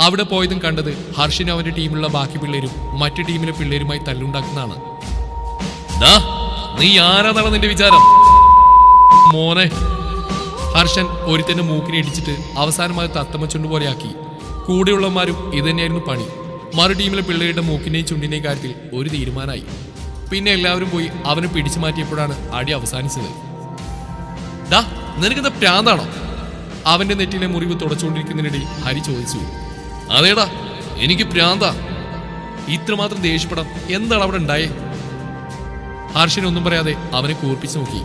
അവിടെ പോയതും കണ്ടത് ഹർഷിനും അവന്റെ ടീമിലുള്ള ബാക്കി പിള്ളേരും മറ്റു ടീമിലെ പിള്ളേരുമായി തല്ലുണ്ടാക്കുന്നതാണ്. നീ ആരാന്നാണ് നിന്റെ വിചാരം? മോനെ, ഹർഷൻ ഒരുത്തന്റെ മൂക്കിനെ ഇടിച്ചിട്ട് അവസാനമായി തത്തമ്മച്ചുണ്ട് പോലെയാക്കി. കൂടെയുള്ളവന്മാരും ഇതുതന്നെയായിരുന്നു പണി. മറു ടീമിലെ പിള്ളേരുടെ മൂക്കിന്റെയും ചുണ്ടിന്റെയും കാര്യത്തിൽ ഒരു തീരുമാനമായി. പിന്നെ എല്ലാവരും പോയി അവനെ പിടിച്ചു മാറ്റിയപ്പോഴാണ് അടി അവസാനിച്ചത്. നിനക്കെന്താ പ്രാന്താണോ? അവന്റെ നെറ്റിലെ മുറിവ് തുടച്ചുകൊണ്ടിരിക്കുന്നതിനിടയിൽ ഹരി ചോദിച്ചു. അതേടാ, എനിക്ക് പ്രാന്താ. ഇത്രമാത്രം ദേഷ്യപ്പെടാം എന്താണ് അവിടെ ഉണ്ടായേ? ഹർഷനൊന്നും പറയാതെ അവനെ കൂർപ്പിച്ചു നോക്കി.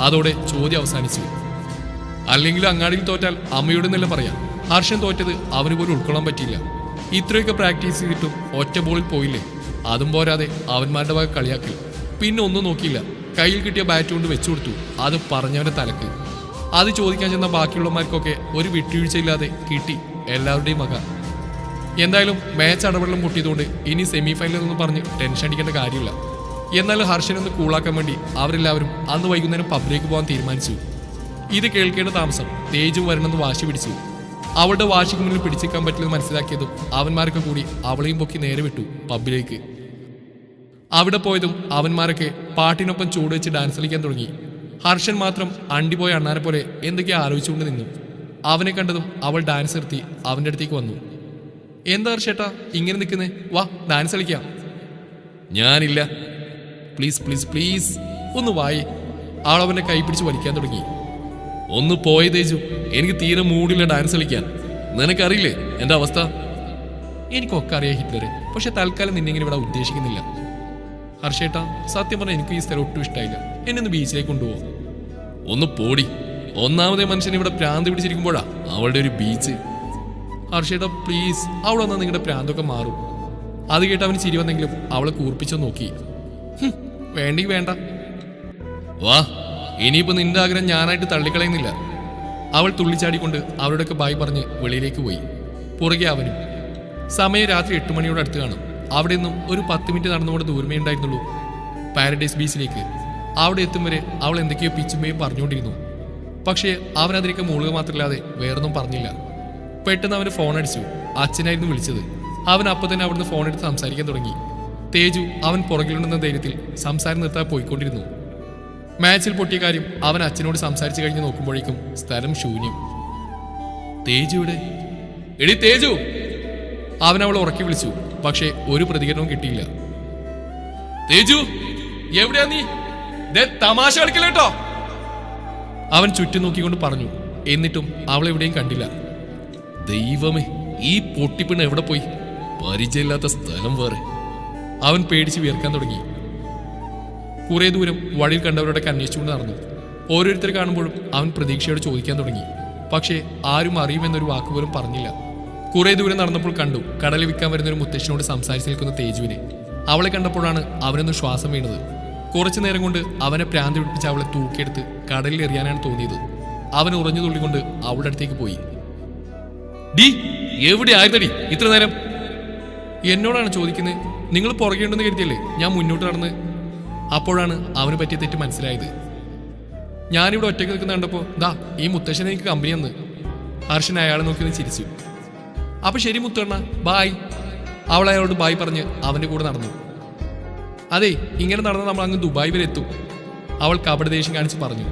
അതോടെ ചോദ്യം അവസാനിച്ചു. അല്ലെങ്കിൽ അങ്ങാടിയിൽ തോറ്റാൽ അമ്മയോട് എന്നല്ല പറയാം. ഹർഷൻ തോറ്റത് അവന് പോലും ഉൾക്കൊള്ളാൻ പറ്റിയില്ല. ഇത്രയൊക്കെ പ്രാക്ടീസ് ചെയ്തിട്ടും ഒറ്റ ബോളിൽ പോയില്ലേ. അതും പോരാതെ അവന്മാരുടെ വക കളിയാക്കൽ. പിന്നെ ഒന്നും നോക്കിയില്ല, കയ്യിൽ കിട്ടിയ ബാറ്റ് കൊണ്ട് വെച്ചു കൊടുത്തു. അത് പറഞ്ഞവന്റെ തലക്ക്. അത് ചോദിക്കാൻ ചെന്ന ബാക്കിയുള്ളമാർക്കൊക്കെ ഒരു വിട്ടുവീഴ്ചയില്ലാതെ കിട്ടി എല്ലാവരുടെയും വക. എന്തായാലും മാച്ച് അടപടലം പൊട്ടിയതുകൊണ്ട് ഇനി സെമി ഫൈനലെന്ന് പറഞ്ഞ് ടെൻഷൻ അടിക്കേണ്ട കാര്യമില്ല. എന്നാലും ഹർഷനൊന്ന് കൂളാക്കാൻ വേണ്ടി അവരെല്ലാവരും അന്ന് വൈകുന്നേരം പബ്ബിലേക്ക് പോകാൻ തീരുമാനിച്ചു. ഇത് കേൾക്കേണ്ട താമസം തേജും വരണമെന്ന് വാശി പിടിച്ചു. അവളുടെ വാശിക്ക് മുന്നിൽ പിടിച്ചേക്കാൻ പറ്റില്ലെന്ന് മനസ്സിലാക്കിയതും അവന്മാരൊക്കെ കൂടി അവളെയും പൊക്കി നേരെ വിട്ടു പബ്ബിലേക്ക്. അവിടെ പോയതും അവന്മാരൊക്കെ പാട്ടിനൊപ്പം ചൂട് വെച്ച് ഡാൻസ് കളിക്കാൻ തുടങ്ങി. ഹർഷൻ മാത്രം അണ്ടിപോയ അണ്ണാനെ പോലെ എന്തൊക്കെയോ ആലോചിച്ചുകൊണ്ട് നിന്നു. അവനെ കണ്ടതും അവൾ ഡാൻസ് നിർത്തി അവൻ്റെ അടുത്തേക്ക് വന്നു. എന്താ ഹർഷേട്ടാ ഇങ്ങനെ നിൽക്കുന്നേ? വാ ഡാൻസ് കളിക്കാം. ഞാനില്ല, പ്ലീസ് പ്ലീസ് പ്ലീസ് ഒന്ന് വായി. അവൾ അവൻ്റെ കൈ പിടിച്ച് വലിക്കാൻ തുടങ്ങി. ഒന്ന് പോയ തേജു, എനിക്ക് തീരെ മൂടില്ല ഡാൻസ് കളിക്കാൻ. നിനക്കറിയില്ലേ എൻ്റെ അവസ്ഥ? എനിക്കൊക്കെ അറിയാം ഹിറ്റ്ലറെ, പക്ഷെ തൽക്കാലം നിന്നെങ്കിലും ഇവിടെ ഉദ്ദേശിക്കുന്നില്ല. ഹർഷേട്ടാ സത്യം പറഞ്ഞാൽ എനിക്ക് ഈ സ്ഥലം ഒട്ടും ഇഷ്ടമായില്ല. എന്നെ ഒന്ന് ബീച്ചിലേക്ക് കൊണ്ടുപോകും. ഒന്ന് പോടി. ഒന്നാമതേ മനുഷ്യൻ ഇവിടെ പ്രാന്ത് പിടിച്ചിരിക്കുമ്പോഴാ അവളുടെ ഒരു ബീച്ച്. ഹർഷേട്ടാ പ്ലീസ്, അവൾ വന്നാൽ നിങ്ങളുടെ പ്രാന്തൊക്കെ മാറും. അത് കേട്ട് അവന് ചിരി വന്നെങ്കിലും അവളെ കൂർപ്പിച്ചോ നോക്കി. വേണ്ടെങ്കിൽ വേണ്ട, വാ. ഇനിയിപ്പോ നിന്റെ ആഗ്രഹം ഞാനായിട്ട് തള്ളിക്കളയുന്നില്ല. അവൾ തുള്ളിച്ചാടിക്കൊണ്ട് അവരുടെയൊക്കെ ബായ് പറഞ്ഞ് വെളിയിലേക്ക് പോയി. പുറകെ അവനും. സമയം രാത്രി 8 മണിയോട് അടുത്ത് കാണും. അവിടെ നിന്നും ഒരു 10 മിനിറ്റ് നടന്നുകൊണ്ട് ദൂരമേ ഉണ്ടായിരുന്നുള്ളൂ പാരഡൈസ് ബീച്ചിലേക്ക്. അവിടെ എത്തും വരെ അവൾ എന്തൊക്കെയോ പിച്ചുമ്പയും പറഞ്ഞുകൊണ്ടിരുന്നു. പക്ഷേ അവനതിലേക്ക് മൂളുക മാത്രമല്ലാതെ വേറൊന്നും പറഞ്ഞില്ല. പെട്ടെന്ന് അവന് ഫോൺ അടിച്ചു. അച്ഛനായിരുന്നു വിളിച്ചത്. അവൻ അപ്പം തന്നെ അവിടുന്ന് ഫോൺ എടുത്ത് സംസാരിക്കാൻ തുടങ്ങി. തേജു അവൻ പുറകിലുണ്ടെന്ന ധൈര്യത്തിൽ സംസാരം നിർത്താൻ പോയിക്കൊണ്ടിരുന്നു. മാച്ചിൽ പൊട്ടിയ കാര്യം അവൻ അച്ഛനോട് സംസാരിച്ചു കഴിഞ്ഞ് നോക്കുമ്പോഴേക്കും സ്ഥലം ശൂന്യം. തേജുവിടെ? എടി തേജു! അവൻ അവൾ ഉറക്കി വിളിച്ചു. പക്ഷേ ഒരു പ്രതികരണവും കിട്ടിയില്ല. തേജു എവിടെയാ നീ? തമാശ കളിക്കല്ലോ. അവൻ ചുറ്റും നോക്കിക്കൊണ്ട് പറഞ്ഞു. എന്നിട്ടും അവളെവിടെയും കണ്ടില്ല. ദൈവമേ, ഈ പൊട്ടിപ്പിണ്ണ് എവിടെ പോയി? പരിചയമില്ലാത്ത സ്ഥലം വേറെ. അവൻ പേടിച്ച് വിയർക്കാൻ തുടങ്ങി. കുറെ ദൂരം വഴിയിൽ കണ്ടവരോടൊക്കെ അന്വേഷിച്ചുകൊണ്ട് നടന്നു. ഓരോരുത്തർ കാണുമ്പോഴും അവൻ പ്രതീക്ഷയോട് ചോദിക്കാൻ തുടങ്ങി. പക്ഷേ ആരും അറിയുമെന്നൊരു വാക്കുപോലും പറഞ്ഞില്ല. കുറെ ദൂരം നടന്നപ്പോൾ കണ്ടു കടലിൽ വിൽക്കാൻ വരുന്നൊരു മുത്തശ്ശനോട് സംസാരിച്ച് നിൽക്കുന്ന തേജുവിനെ. അവളെ കണ്ടപ്പോഴാണ് അവനൊന്ന് ശ്വാസം വീണത്. കുറച്ചു നേരം കൊണ്ട് അവനെ പ്രാന്തി പിടിപ്പിച്ച് അവളെ തൂക്കിയെടുത്ത് കടലിൽ എറിയാനാണ് തോന്നിയത്. അവൻ ഉറഞ്ഞു തുള്ളിക്കൊണ്ട് അവളുടെ അടുത്തേക്ക് പോയി. ഡി എവിടെ ആയിരുന്നടി ഇത്ര നേരം? എന്നോടാണ് ചോദിക്കുന്നത്. നിങ്ങൾ പുറകെ ഉണ്ടെന്ന് കരുതിയല്ലേ ഞാൻ മുന്നോട്ട് നടന്ന്? അപ്പോഴാണ് അവന് പറ്റിയ തെറ്റ് മനസ്സിലായത്. ഞാനിവിടെ ഒറ്റയ്ക്ക് നിൽക്കുന്ന കണ്ടപ്പോൾ ദാ ഈ മുത്തശ്ശനെ എനിക്ക് കമ്പനി തന്ന്. ഹർഷൻ അയാളെ നോക്കി ചിരിച്ചു. അപ്പൊ ശരി മുത്തണ്ണ, ബായ്. അവൾ അയാളോട് ബായ് പറഞ്ഞ് അവന്റെ കൂടെ നടന്നു. അതെ, ഇങ്ങനെ നടന്ന് നമ്മൾ അങ്ങ് ദുബായ് വരെ എത്തും, അവൾ കപട ദേഷ്യം കാണിച്ച് പറഞ്ഞു.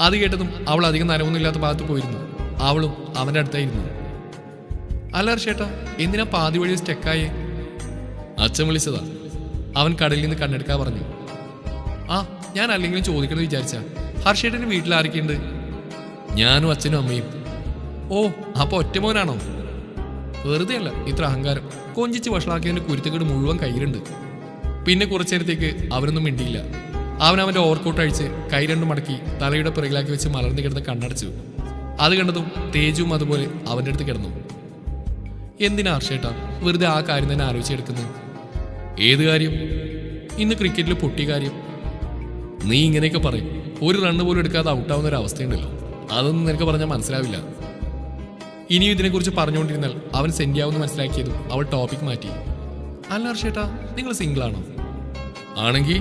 അത് കേട്ടതും അവൾ അധികം നനവൊന്നുമില്ലാത്ത ഭാഗത്ത് പോയിരുന്നു. അവളും അവന്റെ അടുത്തായിരുന്നു. അല്ല ഹർഷേട്ടാ, എന്തിനാ പാതി വഴി സ്റ്റെക്കായേ? അച്ഛൻ വിളിച്ചതാ. അവൻ കടലിൽ നിന്ന് കണ്ണെടുക്കാൻ പറഞ്ഞു. ആ, ഞാൻ അല്ലെങ്കിലും ചോദിക്കണമെന്ന് വിചാരിച്ച. ഹർഷേട്ടന് വീട്ടിൽ ആരൊക്കെയുണ്ട്? ഞാനും അച്ഛനും അമ്മയും. ഓ, അപ്പൊ ഒറ്റ മോനാണോ? വെറുതെ അല്ല ഇത്ര അഹങ്കാരം. കൊഞ്ചിച്ച് വഷളാക്കിയതിന്റെ കുരുത്തക്കേട് മുഴുവൻ കയ്യിലുണ്ട്. പിന്നെ കുറച്ചു നേരത്തേക്ക് അവനൊന്നും മിണ്ടിയില്ല. അവൻ അവന്റെ ഓവർകോട്ട് അഴിച്ച് കൈ രണ്ടും മടക്കി തലയുടെ പിറകിലാക്കി വെച്ച് മലർന്നു കിടന്ന് കണ്ണടച്ചു. അത് കണ്ടതും തേജുവും അതുപോലെ അവന്റെ അടുത്ത് കിടന്നു. എന്തിനാ ഹർഷേട്ടാ വെറുതെ ആ കാര്യം തന്നെ ആലോചിച്ചെടുക്കുന്നത്? ഏത് കാര്യം? ഇന്ന് ക്രിക്കറ്റിൽ പൊട്ടിയ കാര്യം. നീ ഇങ്ങനെയൊക്കെ പറയും. ഒരു റണ്ണ് പോലും എടുക്കാതെ ഔട്ടാവുന്ന ഒരു അവസ്ഥയുണ്ടല്ലോ, അതൊന്നും നിനക്ക് പറഞ്ഞാൽ മനസ്സിലാവില്ല. ഇനിയും ഇതിനെക്കുറിച്ച് പറഞ്ഞുകൊണ്ടിരുന്നാൽ അവൻ സെന്റിയാവുമെന്ന് മനസ്സിലാക്കിയതും അവൾ ടോപ്പിക് മാറ്റി. അല്ല ഹർഷേട്ടാ, നിങ്ങൾ സിംഗിളാണോ? ആണെങ്കിൽ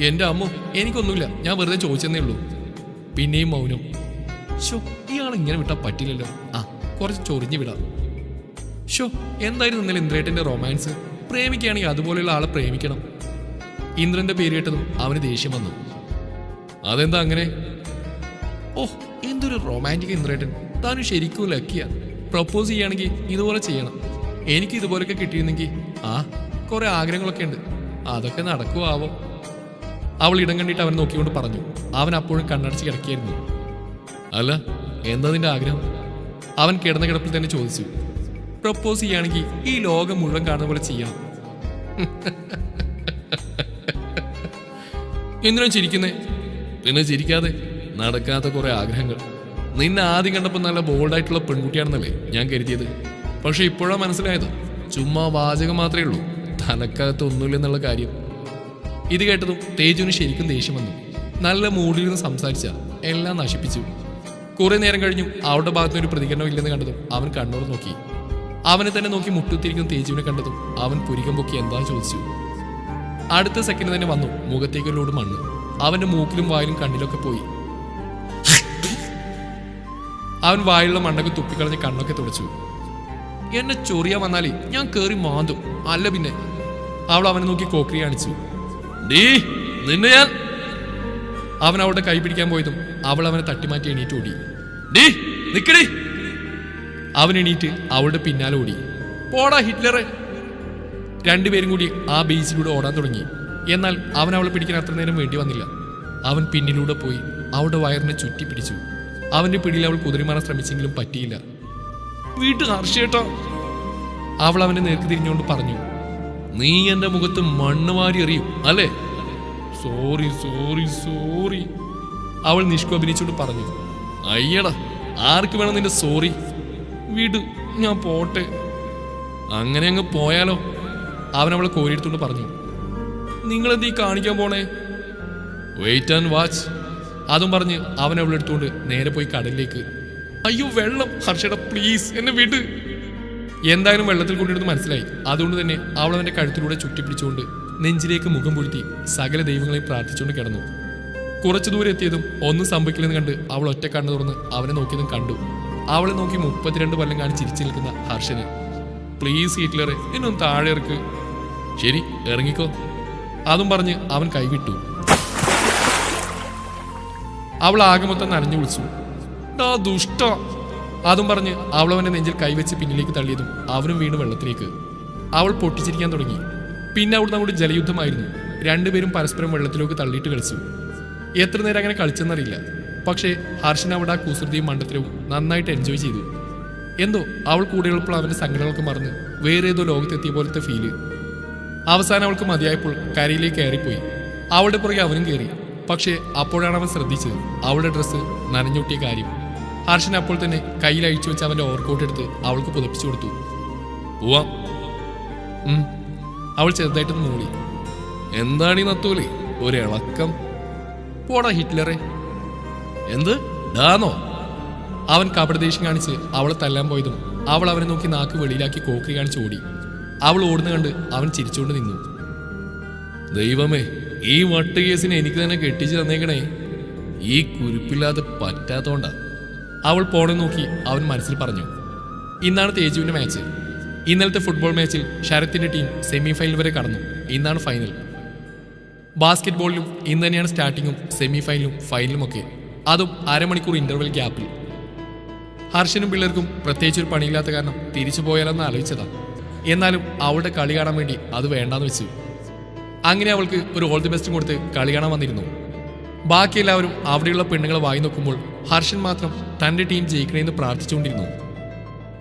എൻ്റെ അമ്മോ, എനിക്കൊന്നുമില്ല, ഞാൻ വെറുതെ ചോദിച്ചെന്നേ ഉള്ളൂ. പിന്നെയും മൗനം. ഷോ, ഇയാൾ ഇങ്ങനെ വിട്ടാൽ പറ്റില്ലല്ലോ. ആ, കുറച്ച് ചൊറിഞ്ഞു വിടാം. ഷോ, എന്തായിരുന്നു ഇന്നലെ ഇന്ദ്രേട്ടന്റെ റൊമാൻസ്? പ്രേമിക്കുകയാണെങ്കിൽ അതുപോലെയുള്ള ആളെ പ്രേമിക്കണം. ഇന്ദ്രന്റെ പേര് കേട്ടതും അവന് ദേഷ്യം വന്നു. അതെന്താ അങ്ങനെ? ഓഹ്, എന്തൊരു റൊമാൻറ്റിക് ഇന്ദ്രേട്ടൻ. താനും ശരിക്കും ലക്കിയ. പ്രപ്പോസ് ചെയ്യുകയാണെങ്കിൽ ഇതുപോലെ ചെയ്യണം. എനിക്ക് ഇതുപോലൊക്കെ കിട്ടിയിരുന്നെങ്കിൽ കുറെ ആഗ്രഹങ്ങളൊക്കെ ഉണ്ട്. അതൊക്കെ നടക്കുവാവോ? അവൾ ഇടം കണ്ടിട്ട് അവൻ നോക്കിക്കൊണ്ട് പറഞ്ഞു. അവൻ അപ്പോഴും കണ്ണടച്ച് കിടക്കിയായിരുന്നു. അല്ല, എന്താ നിന്റെ ആഗ്രഹം? അവൻ കിടന്ന കിടപ്പിൽ തന്നെ ചോദിച്ചു. പ്രപ്പോസ് ചെയ്യുകയാണെങ്കിൽ ഈ ലോകം മുഴുവൻ കാണുന്ന പോലെ ചെയ്യണം. എന്തിനാ ചിരിക്കുന്നേ? പിന്നെ ചിരിക്കാതെ. നടക്കാത്ത കുറെ ആഗ്രഹങ്ങൾ. നിന്നെ ആദ്യം കണ്ടപ്പോൾ നല്ല ബോൾഡായിട്ടുള്ള പെൺകുട്ടിയാണെന്നല്ലേ ഞാൻ കരുതിയത്. പക്ഷെ ഇപ്പോഴാണ് മനസ്സിലായത്, ചുമ്മാ വാചകം മാത്രമേ ഉള്ളൂ, തനക്കകത്ത് ഒന്നുമില്ലെന്നുള്ള കാര്യം. ഇത് കേട്ടതും തേജുവിന് ശരിക്കും ദേഷ്യം വന്നു. നല്ല മൂഡിലിരുന്ന് സംസാരിച്ച എല്ലാം നശിപ്പിച്ചു. കുറെ നേരം കഴിഞ്ഞു അവളുടെ ഭാഗത്തുനിന്ന് ഒരു പ്രതികരണം ഇല്ലെന്ന് കണ്ടതും അവൻ കണ്ണൂർ നോക്കി. അവനെ തന്നെ നോക്കി മുട്ടുത്തിരിക്കുന്ന തേജുവിനെ കണ്ടതും അവൻ പുരികം പൊക്കി എന്താ ചോദിച്ചു. അടുത്ത സെക്കൻഡ് തന്നെ വന്നു മുഖത്തേക്ക് ഒരു ലോഡ് മണ്ണ്. അവന്റെ മൂക്കിലും വായിലും കണ്ണിലൊക്കെ പോയി. അവൻ വായിലുള്ള മണ്ണൊക്കെ തുപ്പിക്കളഞ്ഞ് കണ്ണൊക്കെ തുടച്ചു. എന്നെ ചൊറിയാൻ വന്നാലേ ഞാൻ കേറി മാന്തും, അല്ല പിന്നെ. അവൾ അവനെ നോക്കി കോക്രി കാണിച്ചു. നിന്നെ ഞാൻ. അവൻ അവളുടെ കൈ പിടിക്കാൻ പോയതും അവൾ അവനെ തട്ടിമാറ്റി എണീറ്റ് ഓടി. നിക്കടി. അവൻ എണീറ്റ് അവളുടെ പിന്നാലെ ഓടി. പോടാ ഹിറ്റ്ലറെ. രണ്ടുപേരും കൂടി ആ ബീച്ചിലൂടെ ഓടാൻ തുടങ്ങി. എന്നാൽ അവൻ അവളെ പിടിക്കാൻ അത്ര നേരം വേണ്ടി വന്നില്ല. അവൻ പിന്നിലൂടെ പോയി അവളുടെ വയറിനെ ചുറ്റി പിടിച്ചു. അവന്റെ പിടിയിൽ അവൾ കുതിരിമാറാൻ ശ്രമിച്ചെങ്കിലും പറ്റിയില്ല. വീട്ടു ഹർഷേട്ടാ. അവൾ അവനെ നേർക്ക് തിരിഞ്ഞുകൊണ്ട് പറഞ്ഞു. നീ എന്റെ മുഖത്ത് മണ്ണ് വാരി എറിയും അല്ലേ? Sorry sorry sorry. അവൾ നിഷ്കോപിനിച്ചോണ്ട് പറഞ്ഞു. അയ്യടാ, ആർക്ക് വേണം നിന്റെ സോറി? വീട്, ഞാൻ പോട്ടെ. അങ്ങനെ അങ്ങ് പോയാലോ? അവൻ അവളെ കോരിയെടുത്തോണ്ട് പറഞ്ഞു. നിങ്ങളെന്തീ കാണിക്കാൻ പോണേ? Wait and watch. അതും പറഞ്ഞ് അവൻ അവളെ എടുത്തുകൊണ്ട് നേരെ പോയി കടലിലേക്ക്. അയ്യോ വെള്ളം, ഹർഷേട്ടാ പ്ലീസ് എന്നെ വിട്. എന്തായാലും വെള്ളത്തിൽ കൊണ്ടിരുന്ന് മനസ്സിലായി. അതുകൊണ്ട് തന്നെ അവൾ അവന്റെ കഴുത്തിലൂടെ ചുറ്റിപ്പിടിച്ചുകൊണ്ട് നെഞ്ചിലേക്ക് മുഖം പൊഴുത്തി സകല ദൈവങ്ങളെയും പ്രാർത്ഥിച്ചുകൊണ്ട് കിടന്നു. കുറച്ചു ദൂരെ എത്തിയതും ഒന്നും സംഭവിക്കില്ലെന്ന് കണ്ട് അവൾ ഒറ്റ കണ്ണു തുറന്ന് അവനെ നോക്കിയതും കണ്ടു. അവളെ നോക്കി 32 കൊല്ലം കാണി ചിരിച്ചു നിൽക്കുന്ന ഹർഷന്. പ്ലീസ് ഹിറ്റ്ലറെ, എന്നൊന്ന് താഴെ ഇറക്ക്. ശരി, ഇറങ്ങിക്കോ. അതും പറഞ്ഞ് അവൻ കൈവിട്ടു. അവൾ ആകെ മൊത്തം നനഞ്ഞു വിളിച്ചു. ദുഷ്ട. അതും പറഞ്ഞ് അവൾ അവന്റെ നെഞ്ചിൽ കൈവച്ച് പിന്നിലേക്ക് തള്ളിയതും അവനും വീണ്ടും വെള്ളത്തിലേക്ക്. അവൾ പൊട്ടിച്ചിരിക്കാൻ തുടങ്ങി. പിന്നെ അവിടുന്ന് അങ്ങോട്ട് ജലയുദ്ധമായിരുന്നു. രണ്ടുപേരും പരസ്പരം വെള്ളത്തിലേക്ക് തള്ളിയിട്ട് കളിച്ചു. എത്ര നേരം അങ്ങനെ കളിച്ചെന്നറിയില്ല. പക്ഷേ ഹർഷൻ അവിടെ ആ കുസൃതിയും മണ്ടത്തരവും നന്നായിട്ട് എൻജോയ് ചെയ്തു. എന്തോ അവൾ കൂടെയുള്ളപ്പോൾ അവന്റെ സങ്കടങ്ങളൊക്കെ മറന്ന് വേറെ ഏതോ ലോകത്തെത്തിയ പോലത്തെ ഫീല്. അവസാനം അവൾക്ക് മതിയായപ്പോൾ കരയിലേക്ക് കയറിപ്പോയി. അവളുടെ പുറകെ അവനും കയറി. പക്ഷേ അപ്പോഴാണ് അവൻ ശ്രദ്ധിച്ചത് അവളുടെ ഡ്രസ്സ് നനഞ്ഞൊട്ടിയ കാര്യം. ഹർഷൻ അപ്പോൾ തന്നെ കയ്യിൽ അഴിച്ചു വെച്ച് അവന്റെ ഓവർകോട്ട് എടുത്ത് അവൾക്ക് പുതപ്പിച്ചു കൊടുത്തു. പോവാം. അവൾ ചെറുതായിട്ടൊന്ന് മൂളി. എന്താണീ നത്തൂലേ ഒരിളക്കം? പോടാ ഹിറ്റ്ലറെ. എന്ത് ഡാന്നോ? അവൻ കപടദേഷ്യം കാണിച്ച് അവളെ തല്ലാൻ പോയതും അവൾ അവനെ നോക്കി നാക്ക് വെളിയിലാക്കി കോക്രി കാണിച്ച് ഓടി. അവൾ ഓടുന്ന കണ്ട് അവൻ ചിരിച്ചുകൊണ്ട് നിന്നു. ദൈവമേ, ഈ വട്ട് കേസിന് എനിക്ക് തന്നെ കെട്ടിച്ച് തന്നേക്കണേ. ഈ കുരുപ്പില്ലാതെ പറ്റാത്തോണ്ടാ. അവൾ പോണെ നോക്കി അവൻ മനസ്സിൽ പറഞ്ഞു. ഇന്നാണ് തേജുവിന്റെ മാച്ച്. ഇന്നലത്തെ ഫുട്ബോൾ മാച്ചിൽ ശരത്തിന്റെ ടീം സെമി ഫൈനൽ വരെ കടന്നു. ഇന്നാണ് ഫൈനൽ. ബാസ്കറ്റ് ബോളിലും ഇന്ന് തന്നെയാണ് സ്റ്റാർട്ടിങ്ങും സെമി ഫൈനലും ഫൈനലും ഒക്കെ. അതും അരമണിക്കൂർ ഇന്റർവെൽ ഗ്യാപ്പിൽ. ഹർഷനും പിള്ളേർക്കും പ്രത്യേകിച്ച് ഒരു പണിയില്ലാത്ത കാരണം തിരിച്ചു പോയാലെന്ന് ആലോചിച്ചതാ. എന്നാലും അവളുടെ കളി കാണാൻ വേണ്ടി അത് വേണ്ടാന്ന് വെച്ചു. അങ്ങനെ അവൾക്ക് ഒരു ഓൾ ദി ബെസ്റ്റും കൊടുത്ത് കളി കാണാൻ വന്നിരുന്നു. ബാക്കി എല്ലാവരും അവിടെയുള്ള പെണ്ണുങ്ങളെ വായി നോക്കുമ്പോൾ ഹർഷൻ മാത്രം തന്റെ ടീം ജയിക്കണമെന്ന് പ്രാർത്ഥിച്ചുകൊണ്ടിരുന്നു.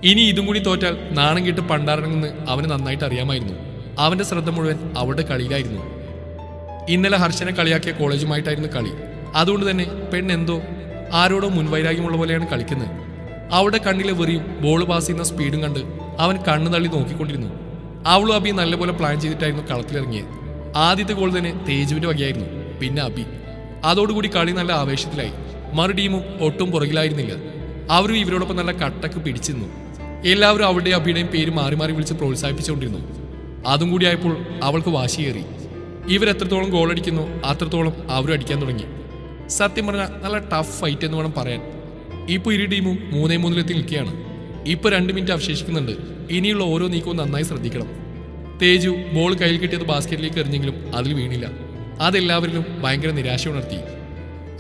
ഇനി ഇതും കൂടി തോറ്റാൽ നാണം കേട്ട് പണ്ടാറങ്ങുന്ന് അവന് നന്നായിട്ട് അറിയാമായിരുന്നു. അവന്റെ ശ്രദ്ധ മുഴുവൻ അവളുടെ കളിയിലായിരുന്നു. ഇന്നലെ ഹർഷനെ കളിയാക്കിയ കോളേജുമായിട്ടായിരുന്നു കളി. അതുകൊണ്ട് തന്നെ പെണ്ണെന്തോ ആരോടോ മുൻവൈരാഗ്യമുള്ള പോലെയാണ് കളിക്കുന്നത്. അവളുടെ കണ്ണിലെ വെറിയും ബോൾ പാസ് ചെയ്യുന്ന സ്പീഡും കണ്ട് അവൻ കണ്ണു തള്ളി നോക്കിക്കൊണ്ടിരുന്നു. അവളും അബി നല്ലപോലെ പ്ലാൻ ചെയ്തിട്ടായിരുന്നു കളത്തിലിറങ്ങിയത്. ആദ്യത്തെ ഗോൾ തന്നെ തേജുവിന്റെ വകയായിരുന്നു. പിന്നെ അബി. അതോടുകൂടി കളി നല്ല ആവേശത്തിലായി. മറു ടീമും ഒട്ടും പുറകിലായിരുന്നില്ല. അവരും ഇവരോടൊപ്പം നല്ല കട്ടക്ക് പിടിച്ചിരുന്നു. എല്ലാവരും അവളുടെ അബിയുടെയും പേര് മാറി മാറി വിളിച്ച് പ്രോത്സാഹിപ്പിച്ചുകൊണ്ടിരുന്നു. അതും കൂടി ആയപ്പോൾ അവൾക്ക് വാശിയേറി. ഇവരെത്രത്തോളം ഗോൾ അടിക്കുന്നു അത്രത്തോളം അവരും അടിക്കാൻ തുടങ്ങി. സത്യം പറഞ്ഞാൽ നല്ല ടഫ് ഫൈറ്റ് എന്ന് വേണം പറയാൻ. ഇപ്പോൾ ഇരു ടീമും 3-3 നിൽക്കുകയാണ്. ഇപ്പൊ 2 മിനിറ്റ് അവശേഷിക്കുന്നുണ്ട്. ഇനിയുള്ള ഓരോ നീക്കവും നന്നായി ശ്രദ്ധിക്കണം. തേജു ബോൾ കയ്യിൽ കിട്ടിയത് ബാസ്കറ്റിലേക്ക് എറിഞ്ഞെങ്കിലും അതിൽ വീണില്ല. അതെല്ലാവരിലും ഭയങ്കര നിരാശ ഉണർത്തി.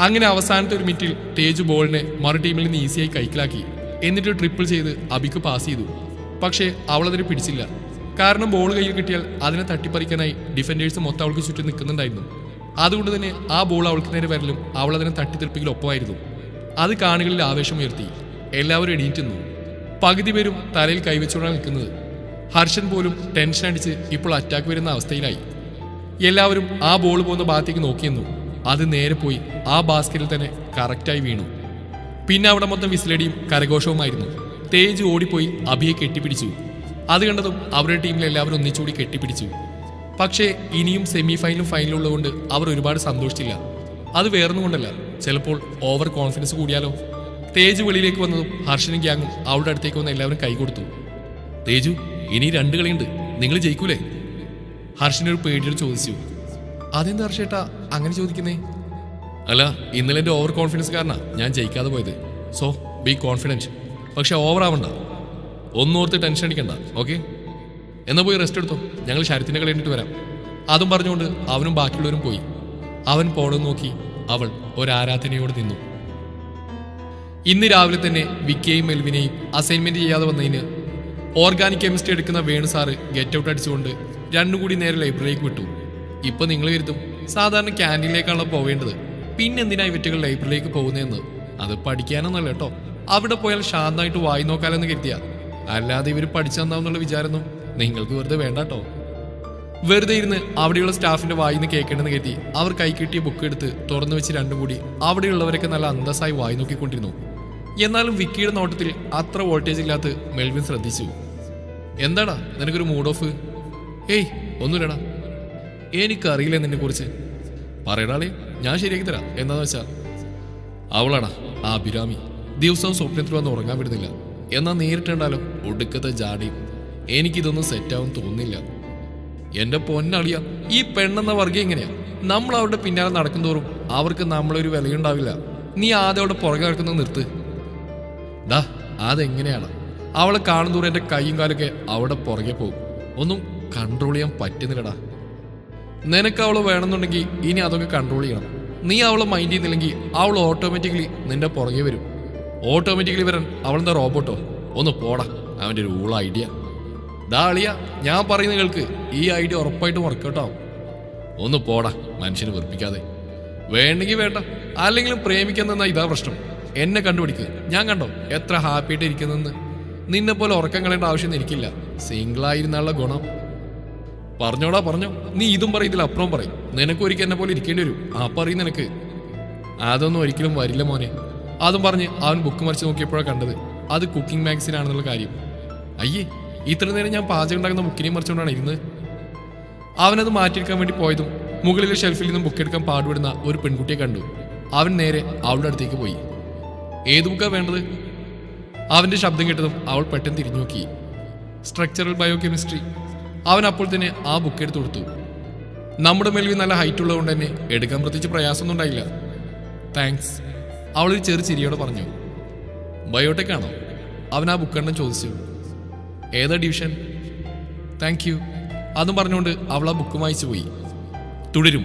അങ്ങനെ അവസാനത്തെ ഒരു മിനിറ്റിൽ തേജു ബോളിനെ മറു ടീമിൽ നിന്ന് ഈസിയായി കൈക്കലാക്കി. എന്നിട്ട് ട്രിപ്പിൾ ചെയ്ത് അബിക്ക് പാസ് ചെയ്തു. പക്ഷേ അവൾ അതിന് പിടിച്ചില്ല. കാരണം ബോൾ കയ്യിൽ കിട്ടിയാൽ അതിനെ തട്ടിപ്പറിക്കാനായി ഡിഫൻഡേഴ്സ് മൊത്തം അവൾക്ക് ചുറ്റും നിൽക്കുന്നുണ്ടായിരുന്നു. അതുകൊണ്ട് തന്നെ ആ ബോൾ അവൾക്ക് നേരെ വരലും അവൾ അതിനെ തട്ടിത്തെറിപ്പിക്കൽ ഒപ്പമായിരുന്നു. അത് കാണികളിൽ ആവേശമുയർത്തി. എല്ലാവരും എണീറ്റ് നിന്നു. പകുതി പേരും തലയിൽ കൈവച്ചുകൊണ്ടാണ് നിൽക്കുന്നത്. ഹർഷൻ പോലും ടെൻഷൻ അടിച്ച് ഇപ്പോൾ അറ്റാക്ക് വരുന്ന അവസ്ഥയിലായി. എല്ലാവരും ആ ബോൾ പോകുന്ന ഭാഗത്തേക്ക് നോക്കിയെന്നു. അത് നേരെ പോയി ആ ബാസ്കറ്റിൽ തന്നെ കറക്റ്റായി വീണു. പിന്നെ അവിടെ മൊത്തം വിസിലടിയും കരഘോഷവുമായിരുന്നു. തേജ് ഓടിപ്പോയി അഭിയെ കെട്ടിപ്പിടിച്ചു. അത് കണ്ടതും അവരുടെ ടീമിൽ എല്ലാവരും ഒന്നിച്ചുകൂടി കെട്ടിപ്പിടിച്ചു. പക്ഷേ ഇനിയും സെമി ഫൈനലും ഫൈനലും ഉള്ളതുകൊണ്ട് അവർ ഒരുപാട് സന്തോഷിച്ചില്ല. അത് വേറൊന്നും കൊണ്ടല്ല, ചിലപ്പോൾ ഓവർ കോൺഫിഡൻസ് കൂടിയാലോ. തേജ് വെളിയിലേക്ക് വന്നതും ഹർഷനും ഗ്യാങ്ങും അവരുടെ അടുത്തേക്ക് വന്ന് എല്ലാവരും കൈകൊടുത്തു. തേജു, ഇനി 2 കളിയുണ്ട്, നിങ്ങൾ ജയിക്കൂലേ? ഹർഷനൊരു പേടിയോട് ചോദിച്ചു. അതെന്താ ഹർഷേട്ടാ അങ്ങനെ ചോദിക്കുന്നേ? അല്ല, ഇന്നലെ എൻ്റെ ഓവർ കോൺഫിഡൻസ് കാരണ ഞാൻ ജയിക്കാതെ പോയത്. So be confident. പക്ഷെ ഓവർ ആവണ്ട, ഒന്നോർത്ത് ടെൻഷൻ അടിക്കണ്ട. ഓക്കെ, എന്നാൽ പോയി റെസ്റ്റ് എടുത്തോ, ഞങ്ങൾ ശരത്തിൻ്റെ കളി കണ്ടിട്ട് വരാം. അതും പറഞ്ഞുകൊണ്ട് അവനും ബാക്കിയുള്ളവരും പോയി. അവൻ പോണെന്ന് നോക്കി അവൾ ഒരാരാധനയോട് നിന്നു. ഇന്ന് രാവിലെ തന്നെ വിക്കിയെയും മെൽവിനെയും അസൈൻമെന്റ് ചെയ്യാതെ വന്നതിന് ഓർഗാനിക് കെമിസ്ട്രി എടുക്കുന്ന വേണു സാറ് ഗെറ്റ് ഔട്ട് അടിച്ചുകൊണ്ട് 2 കൂടി നേരെ ലൈബ്രറിയിലേക്ക് വിട്ടു. ഇപ്പൊ നിങ്ങൾ കരുതും സാധാരണ ക്യാൻറ്റീനിലേക്കാണല്ലോ പോവേണ്ടത്, പിന്നെന്തിനാ ഇവറ്റുകൾ ലൈബ്രറിയിലേക്ക് പോകുന്നതെന്ന്. അത് പഠിക്കാനൊന്നല്ല കേട്ടോ, അവിടെ പോയാൽ ശാന്തമായിട്ട് വായി നോക്കാലെന്ന് കരുതിയാ. അല്ലാതെ ഇവർ പഠിച്ചെന്നാന്നുള്ള വിചാരമൊന്നും നിങ്ങൾക്ക് വെറുതെ വേണ്ട കേട്ടോ. വെറുതെ ഇരുന്ന് അവിടെയുള്ള സ്റ്റാഫിന്റെ വായിന്ന് കേൾക്കേണ്ടെന്ന് കരുതി അവർ കൈ കിട്ടിയ ബുക്ക് എടുത്ത് തുറന്നു വെച്ച് 2 കൂടി അവിടെയുള്ളവരൊക്കെ നല്ല അന്തസ്സായി വായി നോക്കിക്കൊണ്ടിരുന്നു. എന്നാലും വിക്കിയുടെ നോട്ടത്തിൽ അത്ര വോൾട്ടേജ് ഇല്ലാത്ത മെൽവിൻ ശ്രദ്ധിച്ചു. എന്താടാ നിനക്കൊരു മൂഡ് ഓഫ്? ഏയ് ഒന്നുമില്ലടാ. എനിക്കറിയില്ല നിന്നെ കുറിച്ച്. പറയടാളേ, ഞാൻ ശരിയാക്കി തരാം. എന്താന്ന് വെച്ചാ അവളാടാ ആ അഭിരാമി. ദിവസവും സ്വപ്നത്തിൽ വന്ന് ഉറങ്ങാൻ വിടുന്നില്ല. എന്നാൽ നേരിട്ടുണ്ടാലോ ഒടുക്കത്തെ ജാടിയും. എനിക്കിതൊന്നും സെറ്റാവും തോന്നുന്നില്ല. എന്റെ പൊന്നളിയ, ഈ പെണ്ണെന്ന വർഗം എങ്ങനെയാ? നമ്മൾ അവരുടെ പിന്നാലെ നടക്കുന്തോറും അവർക്ക് നമ്മളൊരു വിലയുണ്ടാവില്ല. നീ ആദ്യം അവിടെ പുറകെ നടക്കുന്നത് നിർത്ത്. ഡാ, അതെങ്ങനെയാണ്? അവളെ കാണുന്തോറും എൻ്റെ കൈയും കാലൊക്കെ അവിടെ പുറകെ പോകും. ഒന്നും കൺട്രോൾ ചെയ്യാൻ പറ്റുന്നില്ലടാ. നിനക്ക് അവളെ വേണമെന്നുണ്ടെങ്കിൽ ഇനി അതൊക്കെ കൺട്രോൾ ചെയ്യണം. നീ അവളെ മൈൻഡ് ചെയ്യുന്നില്ലെങ്കിൽ അവൾ ഓട്ടോമാറ്റിക്കലി നിന്റെ പുറകെ വരും. ഓട്ടോമാറ്റിക്കലി വരാൻ അവളെന്താ റോബോട്ടോ? ഒന്ന് പോടാ, അവൻ്റെ ഒരു ഊള ഐഡിയ. ദാ അളിയ, ഞാൻ പറയുന്ന കേൾക്ക്, ഈ ഐഡിയ ഉറപ്പായിട്ടും വർക്കൗട്ടാവും. ഒന്ന് പോടാ, മനുഷ്യനെ വെറുപ്പിക്കാതെ. വേണ്ടെങ്കിൽ വേണ്ട, അല്ലെങ്കിലും പ്രേമിക്കാൻ തന്നാ ഇതാ പ്രശ്നം. എന്നെ കണ്ടുപിടിക്കുക, ഞാൻ കണ്ടോ എത്ര ഹാപ്പി ആയിട്ട് ഇരിക്കുന്നെന്ന്. നിന്നെ പോലെ ഉറക്കം കളയേണ്ട ആവശ്യം എനിക്കില്ല. സിംഗിളായിരുന്നുള്ള ഗുണം. പറഞ്ഞോടാ പറഞ്ഞോ, നീ ഇതും പറയത്തില്ല അപ്പുറം പറയും. നിനക്കൊരിക്കൽ എന്നെ പോലെ ഇരിക്കേണ്ടി വരും. ആ പറയും നിനക്ക്. അതൊന്നും ഒരിക്കലും വരില്ല മോനെ. അതും പറഞ്ഞ് അവൻ ബുക്ക് മറിച്ച് നോക്കിയപ്പോഴാണ് കണ്ടത് അത് കുക്കിംഗ് മാഗസിൻ ആണെന്നുള്ള കാര്യം. അയ്യേ, ഇത്ര നേരം ഞാൻ പാചകം ഉണ്ടാക്കുന്ന ബുക്കിനെയും മറിച്ചുകൊണ്ടാണ് ഇരുന്ന്. അവനത് മാറ്റിയെടുക്കാൻ വേണ്ടി പോയതും മുകളിലെ ഷെൽഫിൽ നിന്നും ബുക്ക് എടുക്കാൻ പാടുപെടുന്ന ഒരു പെൺകുട്ടിയെ കണ്ടു. അവൻ നേരെ അവളുടെ അടുത്തേക്ക് പോയി. ഏത് ബുക്കാ വേണ്ടത്? അവന്റെ ശബ്ദം കേട്ടതും അവൾ പെട്ടെന്ന് തിരിഞ്ഞു നോക്കി. Structural bio chemistry. അവൻ അപ്പോൾ തന്നെ ആ ബുക്ക് എടുത്തു കൊടുത്തു. നമ്മുടെ മെൽവി നല്ല ഹൈറ്റ് ഉള്ളതുകൊണ്ട് തന്നെ എടുക്കാൻ പ്രത്യേകിച്ച് പ്രയാസമൊന്നും ഉണ്ടായില്ല. താങ്ക്സ്, അവളൊരു ചെറു ചിരിയോടെ പറഞ്ഞു. ബയോടെക് ആണോ? അവൻ ആ ബുക്ക് കണ്ടും ചോദിച്ചു. ഏതാ ഡിവിഷൻ? Thank you. അതും പറഞ്ഞുകൊണ്ട് അവൾ ആ ബുക്ക് വായിച്ചു പോയി. തുടരും.